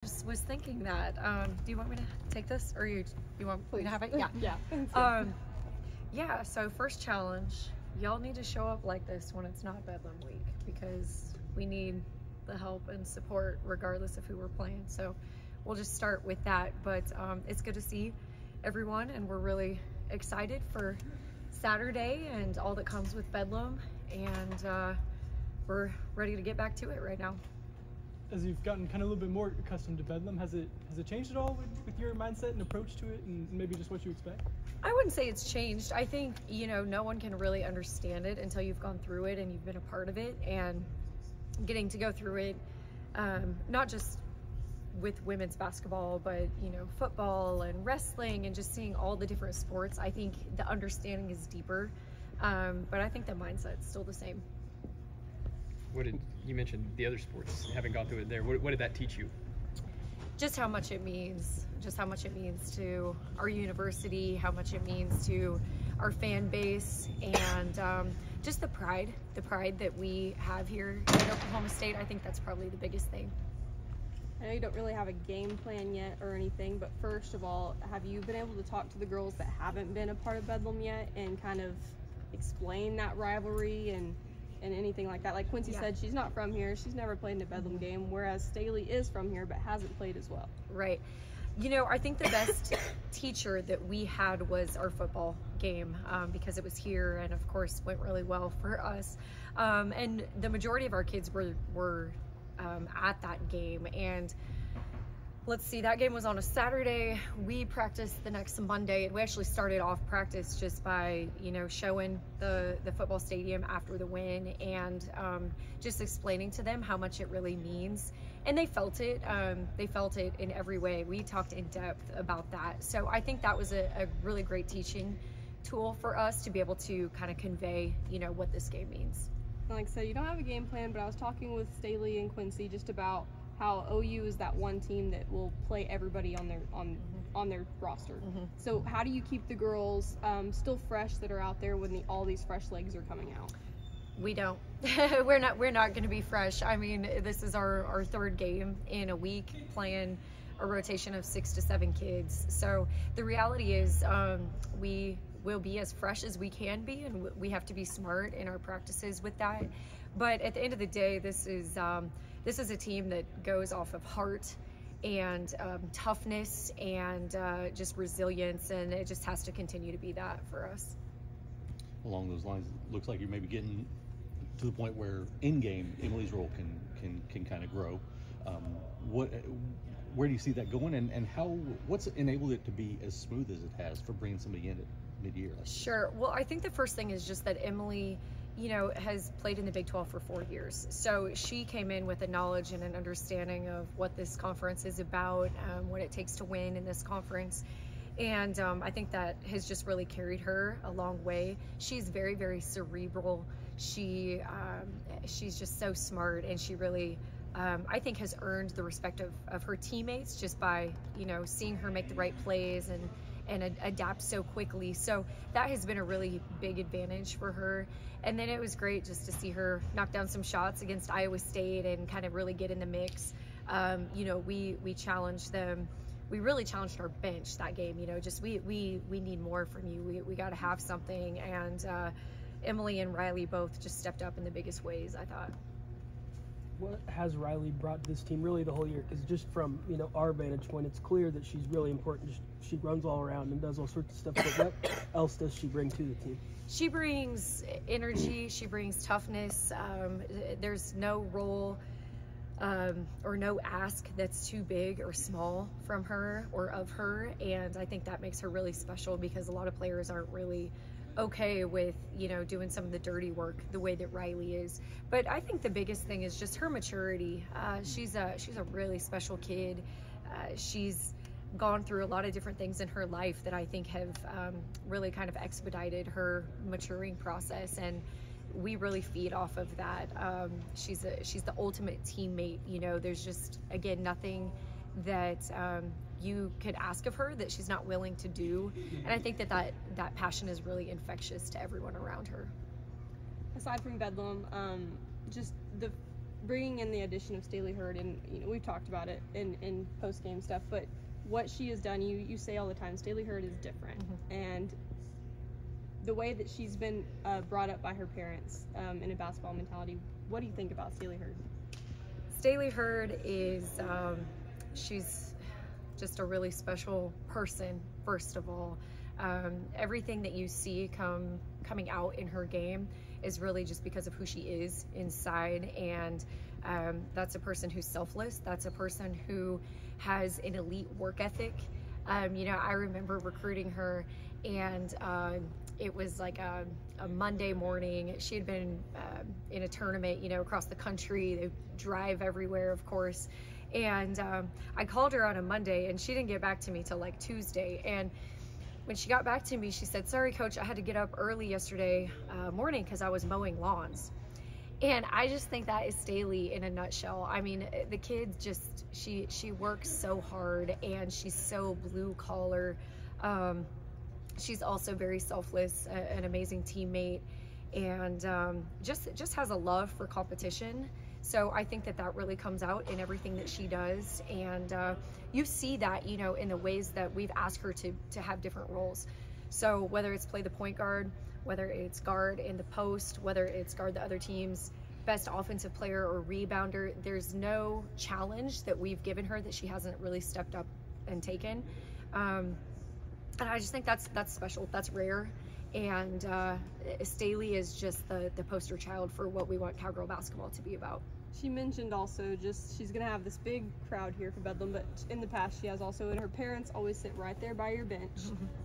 Just was thinking that. Do you want me to take this, or you want me to have it? Yeah. Yeah. Yeah. So first challenge, y'all need to show up like this when it's not Bedlam week, because we need the help and support regardless of who we're playing. So we'll just start with that. But it's good to see everyone, and we're really excited for Saturday and all that comes with Bedlam, and we're ready to get back to it right now. As you've gotten kind of a little bit more accustomed to Bedlam, has it changed at all with your mindset and approach to it, and maybe just what you expect? I wouldn't say it's changed. I think, no one can really understand it until you've gone through it and you've been a part of it, and getting to go through it, not just with women's basketball, but, football and wrestling and just seeing all the different sports. I think the understanding is deeper, but I think the mindset's still the same. You mentioned the other sports, having gone through it there. What did that teach you? Just how much it means to our university, how much it means to our fan base, and just the pride that we have here at Oklahoma State. I think that's probably the biggest thing. I know you don't really have a game plan yet or anything, but first of all, have you been able to talk to the girls that haven't been a part of Bedlam yet and kind of explain that rivalry and anything like that? Like Quincy said, she's not from here. She's never played in a Bedlam game, whereas Staley is from here but hasn't played as well. Right. I think the best teacher that we had was our football game, because it was here and, of course, went really well for us. And the majority of our kids were at that game. And let's see, that game was on a Saturday. We practiced the next Monday. We actually started off practice just by, showing the football stadium after the win, and just explaining to them how much it really means. And they felt it. They felt it in every way. We talked in depth about that. So I think that was a really great teaching tool for us to be able to kind of convey, what this game means. Like I said, you don't have a game plan, but I was talking with Staley and Quincy just about how OU is that one team that will play everybody on their roster. Mm-hmm. So how do you keep the girls still fresh that are out there when all these fresh legs are coming out? We don't. We're not going to be fresh. I mean, this is our third game in a week, playing a rotation of 6 to 7 kids. So the reality is we will be as fresh as we can be, and we have to be smart in our practices with that. But at the end of the day, this is a team that goes off of heart and toughness and just resilience, and it just has to continue to be that for us. Along those lines, it looks like you're maybe getting to the point where in-game Emily's role can kind of grow. Where do you see that going, and what's enabled it to be as smooth as it has for bringing somebody in at mid-year? Sure. Well, I think the first thing is just that Emily, has played in the Big 12 for 4 years. So she came in with a knowledge and an understanding of what this conference is about, what it takes to win in this conference. And I think that has just really carried her a long way. She's very, very cerebral. She's just so smart, and she really, I think, has earned the respect of her teammates just by, seeing her make the right plays and adapt so quickly. So that has been a really big advantage for her. And then it was great just to see her knock down some shots against Iowa State and kind of really get in the mix. We challenged them. We really challenged our bench that game. Just we need more from you. We got to have something. And Emily and Riley both just stepped up in the biggest ways, I thought. What has Riley brought this team really the whole year? Because just from our vantage point, it's clear that she's really important. She runs all around and does all sorts of stuff. But what else does she bring to the team? She brings energy. She brings toughness. There's no role or no ask that's too big or small from her or of her, and I think that makes her really special, because a lot of players aren't really okay with doing some of the dirty work the way that Riley is. But I think the biggest thing is just her maturity. She's a really special kid. She's gone through a lot of different things in her life that I think have really kind of expedited her maturing process, and we really feed off of that. She's the ultimate teammate. There's just, again, nothing that you could ask of her that she's not willing to do, and I think that passion is really infectious to everyone around her. Aside from Bedlam, just the bringing in the addition of Staley Hurd, and we've talked about it in post game stuff, but what she has done, you say all the time, Staley Hurd is different, and the way that she's been brought up by her parents in a basketball mentality. What do you think about Staley Hurd? Staley Hurd is she's just a really special person. First of all, everything that you see coming out in her game is really just because of who she is inside, and that's a person who's selfless. That's a person who has an elite work ethic. I remember recruiting her, and it was like a Monday morning. She had been in a tournament, across the country. They drive everywhere, of course. And I called her on a Monday, and she didn't get back to me till like Tuesday. And when she got back to me, she said, "Sorry, Coach, I had to get up early yesterday morning because I was mowing lawns." And I just think that is Staley in a nutshell. I mean, the kid just, she works so hard, and she's so blue collar. She's also very selfless, an amazing teammate, and just has a love for competition. So I think that really comes out in everything that she does, and you see that, in the ways that we've asked her to have different roles. So whether it's play the point guard, whether it's guard in the post, whether it's guard the other team's best offensive player or rebounder, there's no challenge that we've given her that she hasn't really stepped up and taken. And I just think that's special, that's rare. And Staley is just the poster child for what we want cowgirl basketball to be about. She mentioned also she's going to have this big crowd here for Bedlam, but in the past she has also, and her parents always sit right there by your bench.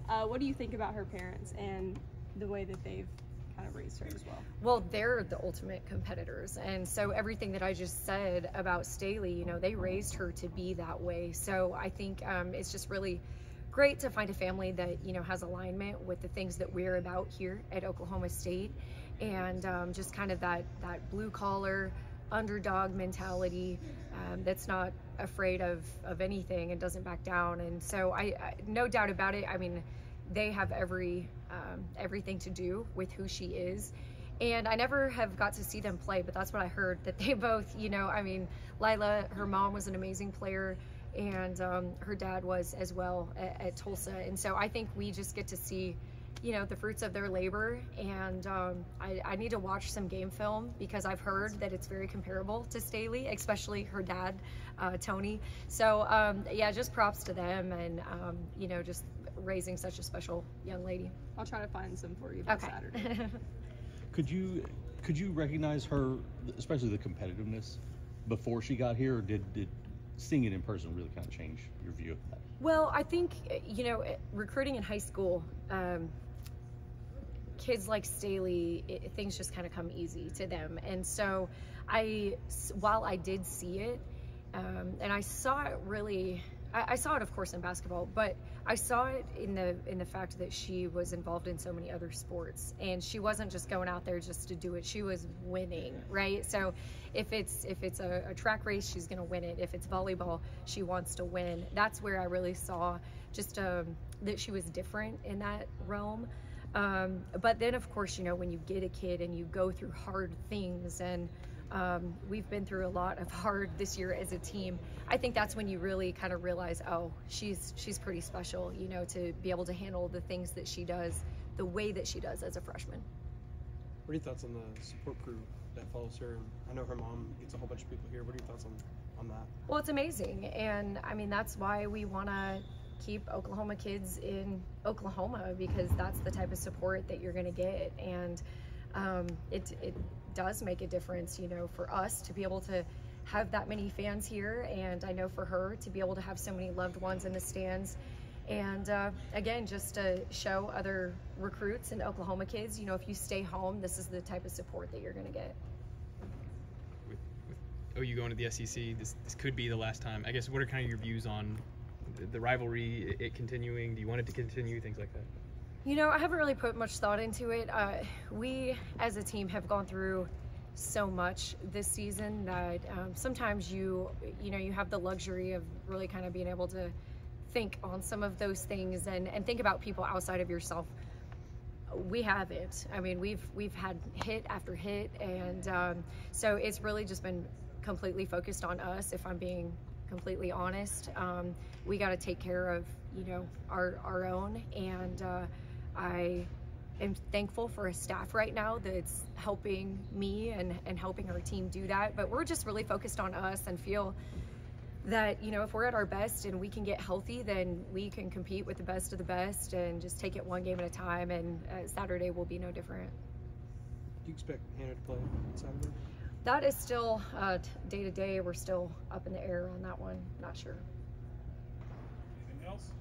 What do you think about her parents and the way that they've kind of raised her as well? Well, they're the ultimate competitors, and so everything that I just said about Staley, they raised her to be that way. So I think it's just really great to find a family that has alignment with the things that we're about here at Oklahoma State, and just kind of that blue collar underdog mentality that's not afraid of anything and doesn't back down. And so I no doubt about it, I mean, they have everything to do with who she is. And I never have got to see them play, but that's what I heard, that they both, I mean, Lila, her mom was an amazing player, and her dad was as well at Tulsa. And so I think we just get to see, the fruits of their labor. And I need to watch some game film, because I've heard that it's very comparable to Staley, especially her dad, Tony. So yeah, just props to them, and just raising such a special young lady. I'll try to find some for you by Saturday. Could you recognize her, especially the competitiveness, before she got here, or did seeing it in person really kind of change your view of that? Well, I think, recruiting in high school, kids like Staley, things just kind of come easy to them. And so while I did see it, and I saw it really, I saw it, of course, in basketball, but I saw it in the fact that she was involved in so many other sports, and she wasn't just going out there just to do it. She was winning, right? So if it's a track race, she's going to win it. If it's volleyball, she wants to win. That's where I really saw just that she was different in that realm. But then, of course, when you get a kid and you go through hard things, and we've been through a lot of hard this year as a team, I think that's when you really kind of realize, oh, she's pretty special, to be able to handle the things that she does the way that she does as a freshman. What are your thoughts on the support crew that follows her? I know her mom gets a whole bunch of people here. What are your thoughts on that? Well, it's amazing, and I mean, that's why we want to keep Oklahoma kids in Oklahoma, because that's the type of support that you're going to get. And it does make a difference, for us to be able to have that many fans here, and I know for her to be able to have so many loved ones in the stands. And again, just to show other recruits and Oklahoma kids, if you stay home, this is the type of support that you're going to get. With OU going to the SEC, this could be the last time. I guess, what are kind of your views on the rivalry, it continuing? Do you want it to continue, things like that? I haven't really put much thought into it. We as a team have gone through so much this season that sometimes you have the luxury of really kind of being able to think on some of those things and think about people outside of yourself. We haven't. I mean, we've had hit after hit, and so it's really just been completely focused on us, if I'm being completely honest. We got to take care of, you know, our own, and I am thankful for a staff right now that's helping me and helping our team do that. But we're just really focused on us and feel that, you know, if we're at our best and we can get healthy, then we can compete with the best of the best and just take it one game at a time, and Saturday will be no different. Do you expect Hannah to play Saturday? That is still day to day. We're still up in the air on that one. Not sure. Anything else?